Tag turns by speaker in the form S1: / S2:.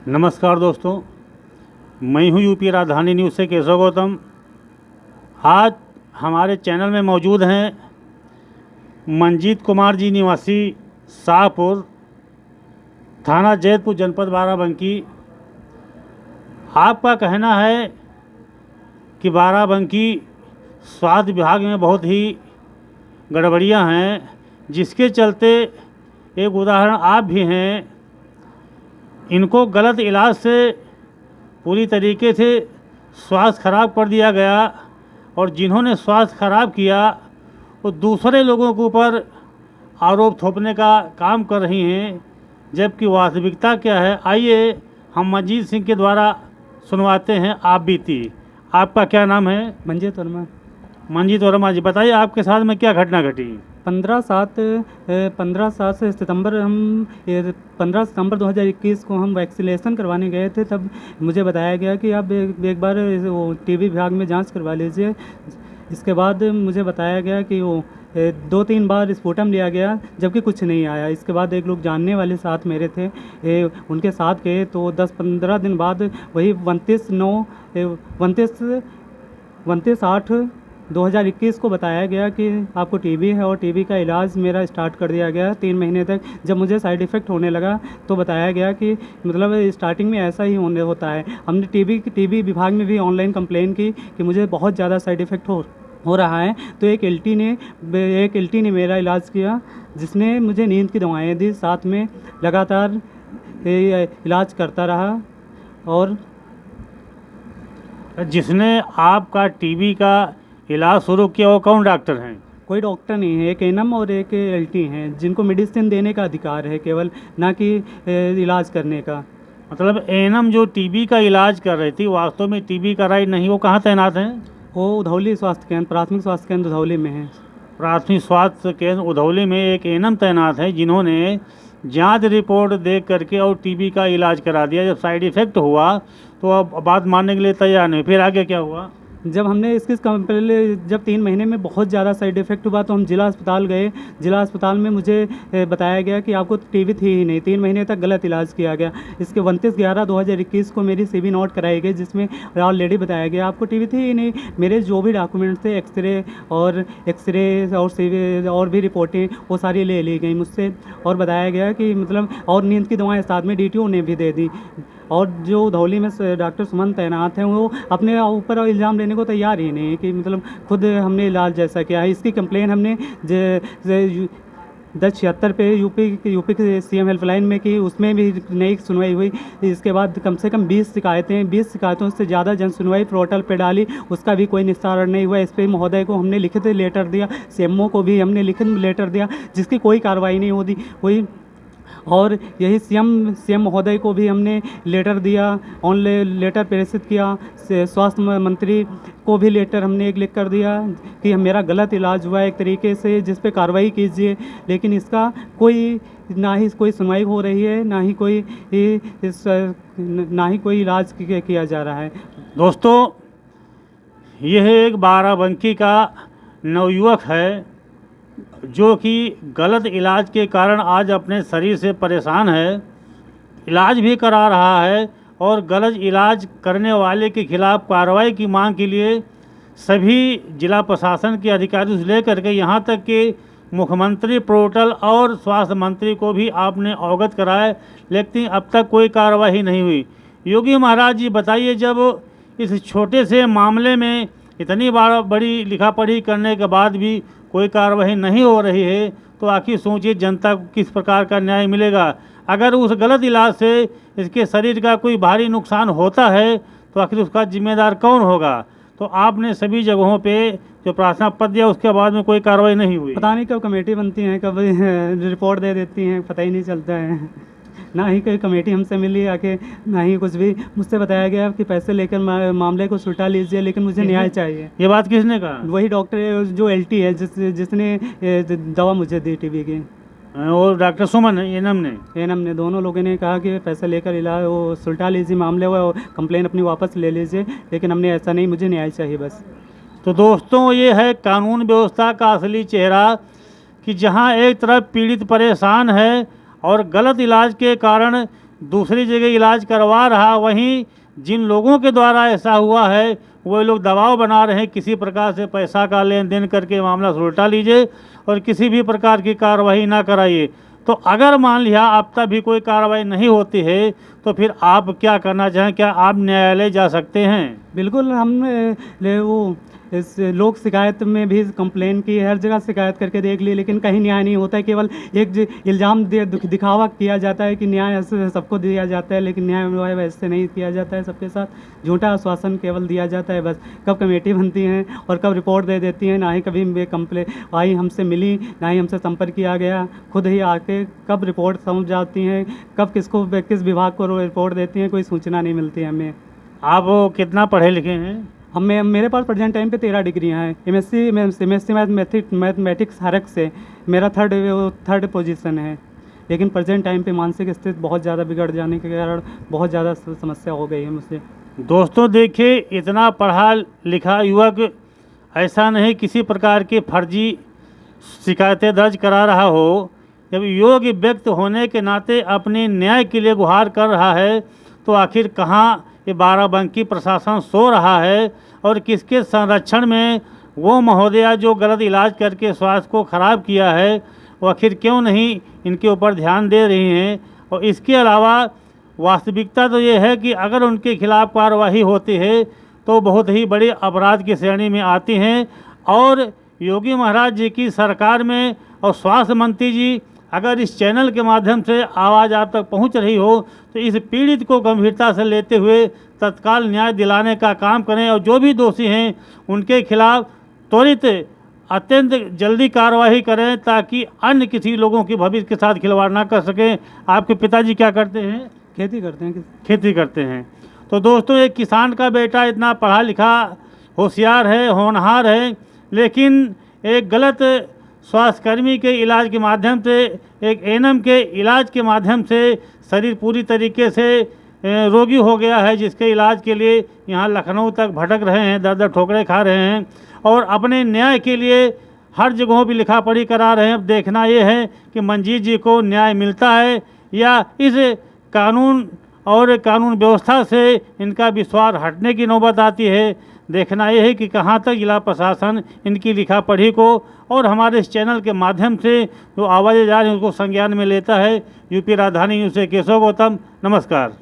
S1: नमस्कार दोस्तों, मैं हूं यूपी राजधानी न्यूज़ से केशव गौतम। आज हमारे चैनल में मौजूद हैं मंजीत कुमार जी, निवासी शाहपुर, थाना जैतपुर, जनपद बाराबंकी। आपका कहना है कि बाराबंकी स्वास्थ्य विभाग में बहुत ही गड़बड़ियां हैं, जिसके चलते एक उदाहरण आप भी हैं। इनको गलत इलाज से पूरी तरीके से स्वास्थ्य खराब कर दिया गया और जिन्होंने स्वास्थ्य खराब किया वो दूसरे लोगों के ऊपर आरोप थोपने का काम कर रही हैं, जबकि वास्तविकता क्या है, आइए हम मंजीत सिंह के द्वारा सुनवाते हैं आप बीती। आपका क्या नाम है?
S2: मंजीत वर्मा।
S1: मंजीत वर्मा जी, बताइए आपके साथ में क्या घटना घटी?
S2: 15/7 से सितंबर 15 सितंबर 2021 को हम वैक्सीनेशन करवाने गए थे। तब मुझे बताया गया कि आप एक बार वो टीबी विभाग में जांच करवा लीजिए। इसके बाद मुझे बताया गया कि वो 2-3 बार स्पुटम लिया गया, जबकि कुछ नहीं आया। इसके बाद एक लोग जानने वाले साथ मेरे थे, उनके साथ गए तो 10-15 दिन बाद वही 29/8/2021 को बताया गया कि आपको टीबी है, और टीबी का इलाज मेरा स्टार्ट कर दिया गया 3 महीने तक। जब मुझे साइड इफ़ेक्ट होने लगा तो बताया गया कि मतलब स्टार्टिंग में ऐसा ही होता है। हमने टीबी विभाग में भी ऑनलाइन कंप्लेन की कि मुझे बहुत ज़्यादा साइड इफ़ेक्ट हो रहा है। तो एक एलटी ने मेरा इलाज किया, जिसने मुझे नींद की दवाएँ दी, साथ में लगातार इलाज करता रहा। और
S1: जिसने आपका टीबी का इलाज शुरू किया वो कौन डॉक्टर हैं?
S2: कोई डॉक्टर नहीं है, एक एएनएम और एक एलटी हैं, जिनको मेडिसिन देने का अधिकार है केवल, ना कि इलाज करने का।
S1: मतलब एएनएम जो टीबी का इलाज कर रही थी, वास्तव में टीबी का राइट नहीं, वो कहाँ तैनात हैं?
S2: वो उधौली स्वास्थ्य केंद्र, प्राथमिक स्वास्थ्य केंद्र उधौली में है।
S1: प्राथमिक स्वास्थ्य केंद्र उधौली में एक एएनएम तैनात है, जिन्होंने जांच रिपोर्ट देख करके और टीबी का इलाज करा दिया। जब साइड इफ़ेक्ट हुआ तो अब बात मानने के लिए तैयार नहीं। फिर आगे क्या हुआ?
S2: जब हमने पहले जब 3 महीने में बहुत ज़्यादा साइड इफ़ेक्ट हुआ तो हम जिला अस्पताल गए। जिला अस्पताल में मुझे बताया गया कि आपको टीबी थी ही नहीं। 3 महीने तक गलत इलाज किया गया। इसके 29/11/2021 को मेरी सीबी नोट कराई गई, जिसमें ऑलरेडी बताया गया आपको टीबी थी ही नहीं। मेरे जो भी डॉक्यूमेंट्स थे, एक्सरे और सीबी और भी रिपोर्टें, वो सारी ले ली गई मुझसे, और बताया गया कि मतलब और नींद की दवाएँ साथ में डीटीओ ने भी दे दी। और जो उधौली में डॉक्टर सुमन तैनात हैं, वो अपने ऊपर इल्ज़ाम लेने को तैयार ही नहीं कि मतलब खुद हमने इलाज जैसा किया है। इसकी कंप्लेन हमने 1076 पे यूपी के सीएम हेल्पलाइन में की, उसमें भी नई सुनवाई हुई। इसके बाद कम से कम 20 शिकायतों से ज़्यादा जन सुनवाई पोर्टल पे डाली, उसका भी कोई निस्तारण नहीं हुआ। एसपी महोदय को हमने लिखित लेटर दिया, सीएमओ को भी हमने लिखित लेटर दिया, जिसकी कोई कार्रवाई नहीं हुई। और यही सीएम महोदय को भी हमने लेटर दिया, ऑनलाइन लेटर प्रेषित किया। स्वास्थ्य मंत्री को भी लेटर हमने एक लिख कर दिया कि मेरा गलत इलाज हुआ एक तरीके से, जिस पे कार्रवाई कीजिए। लेकिन इसका ना ही कोई सुनवाई हो रही है, ना ही कोई इलाज किया जा रहा है।
S1: दोस्तों, यह एक बाराबंकी का नवयुवक है जो कि गलत इलाज के कारण आज अपने शरीर से परेशान है। इलाज भी करा रहा है और गलत इलाज करने वाले के खिलाफ कार्रवाई की मांग के लिए सभी जिला प्रशासन के अधिकारियों से लेकर के यहाँ तक कि मुख्यमंत्री पोर्टल और स्वास्थ्य मंत्री को भी आपने अवगत कराया, लेकिन अब तक कोई कार्रवाई नहीं हुई। योगी महाराज जी, बताइए, जब इस छोटे से मामले में इतनी बड़ी लिखा पढ़ी करने के बाद भी कोई कार्रवाई नहीं हो रही है, तो आखिर सोचिए जनता को किस प्रकार का न्याय मिलेगा। अगर उस गलत इलाज से इसके शरीर का कोई भारी नुकसान होता है तो आखिर उसका जिम्मेदार कौन होगा? तो आपने सभी जगहों पे जो प्रार्थना पत्र दिया, उसके बाद में कोई कार्रवाई नहीं हुई।
S2: पता नहीं कब कमेटी बनती है, कब रिपोर्ट दे देती हैं, पता ही नहीं चलता है। ना ही कोई कमेटी हमसे मिली आके, ना ही कुछ भी। मुझसे बताया गया कि पैसे लेकर मामले को सुलटा लीजिए, लेकिन मुझे न्याय चाहिए।
S1: ये बात किसने कहा?
S2: वही डॉक्टर जो एलटी है, जिसने दवा मुझे दी टीबी की।
S1: और डॉक्टर सुमन एएनएम ने
S2: दोनों लोगों ने कहा कि पैसे लेकर इलाज वो सुलटा लीजिए मामले, वो कंप्लेन अपनी वापस ले लीजिए। लेकिन हमने ऐसा नहीं, मुझे न्याय चाहिए बस।
S1: तो दोस्तों, ये है कानून व्यवस्था का असली चेहरा कि जहां एक तरफ पीड़ित परेशान है और गलत इलाज के कारण दूसरी जगह इलाज करवा रहा, वहीं जिन लोगों के द्वारा ऐसा हुआ है वो लोग दबाव बना रहे हैं किसी प्रकार से पैसा का लेन देन करके मामला सुलटा लीजिए और किसी भी प्रकार की कार्रवाई ना कराइए। तो अगर मान लिया अब तक भी कोई कार्रवाई नहीं होती है तो फिर आप क्या करना चाहें? क्या आप न्यायालय जा सकते हैं?
S2: बिल्कुल, हम वो इस लोक शिकायत में भी कंप्लेन की, हर जगह शिकायत करके देख ली, लेकिन कहीं न्याय नहीं होता है। केवल एक इल्ज़ाम दिखावा किया जाता है कि न्याय ऐसे सबको दिया जाता है, लेकिन न्याय वैसे नहीं किया जाता है। सबके साथ झूठा आश्वासन केवल दिया जाता है। बस कब कमेटी बनती हैं और कब रिपोर्ट दे देती हैं, ना ही कभी वे कंप्लेन आई हमसे मिली, ना ही हमसे संपर्क किया गया। खुद ही आके कब रिपोर्ट समझ जाती हैं, कब किस विभाग को रिपोर्ट देती हैं, कोई सूचना नहीं मिलती है हमें।
S1: आप कितना पढ़े लिखे हैं?
S2: मेरे पास प्रेजेंट टाइम पे 13 डिग्रियाँ हैं। एमएससी मैथमेटिक्स हरक से मेरा थर्ड पोजीशन है, लेकिन प्रेजेंट टाइम पे मानसिक स्थिति बहुत ज़्यादा बिगड़ जाने के कारण बहुत ज़्यादा समस्या हो गई है मुझसे।
S1: दोस्तों देखिए, इतना पढ़ा लिखा युवक ऐसा नहीं किसी प्रकार की फर्जी शिकायतें दर्ज करा रहा हो। जब योग्य व्यक्ति होने के नाते अपने न्याय के लिए गुहार कर रहा है तो आखिर कहाँ ये बाराबंकी प्रशासन सो रहा है और किसके संरक्षण में वो महोदया जो गलत इलाज करके स्वास्थ्य को ख़राब किया है वो आखिर क्यों नहीं इनके ऊपर ध्यान दे रही हैं? और इसके अलावा वास्तविकता तो ये है कि अगर उनके खिलाफ़ कार्रवाई होती है तो बहुत ही बड़ी अपराध की श्रेणी में आती हैं। और योगी महाराज जी की सरकार में और स्वास्थ्य मंत्री जी अगर इस चैनल के माध्यम से आवाज़ आप तक पहुंच रही हो तो इस पीड़ित को गंभीरता से लेते हुए तत्काल न्याय दिलाने का काम करें और जो भी दोषी हैं उनके खिलाफ त्वरित अत्यंत जल्दी कार्रवाई करें ताकि अन्य किसी लोगों की भविष्य के साथ खिलवाड़ ना कर सकें। आपके पिताजी क्या करते हैं?
S2: खेती करते हैं।
S1: खेती करते हैं। तो दोस्तों, एक किसान का बेटा इतना पढ़ा लिखा होशियार है, होनहार है, लेकिन एक गलत स्वास्थ्यकर्मी के इलाज के माध्यम से, एक एएनएम के इलाज के माध्यम से शरीर पूरी तरीके से रोगी हो गया है, जिसके इलाज के लिए यहाँ लखनऊ तक भटक रहे हैं, दर दर ठोकरें खा रहे हैं और अपने न्याय के लिए हर जगहों भी लिखा पढ़ी करा रहे हैं। अब देखना ये है कि मंजीत जी को न्याय मिलता है या इस कानून और कानून व्यवस्था से इनका विश्वास हटने की नौबत आती है। देखना यह है कि कहाँ तक जिला प्रशासन इनकी लिखा पढ़ी को और हमारे इस चैनल के माध्यम से जो आवाज़ें जा रही हैं उसको संज्ञान में लेता है। यूपी राजधानी न्यूज़ से केशव गौतम, नमस्कार।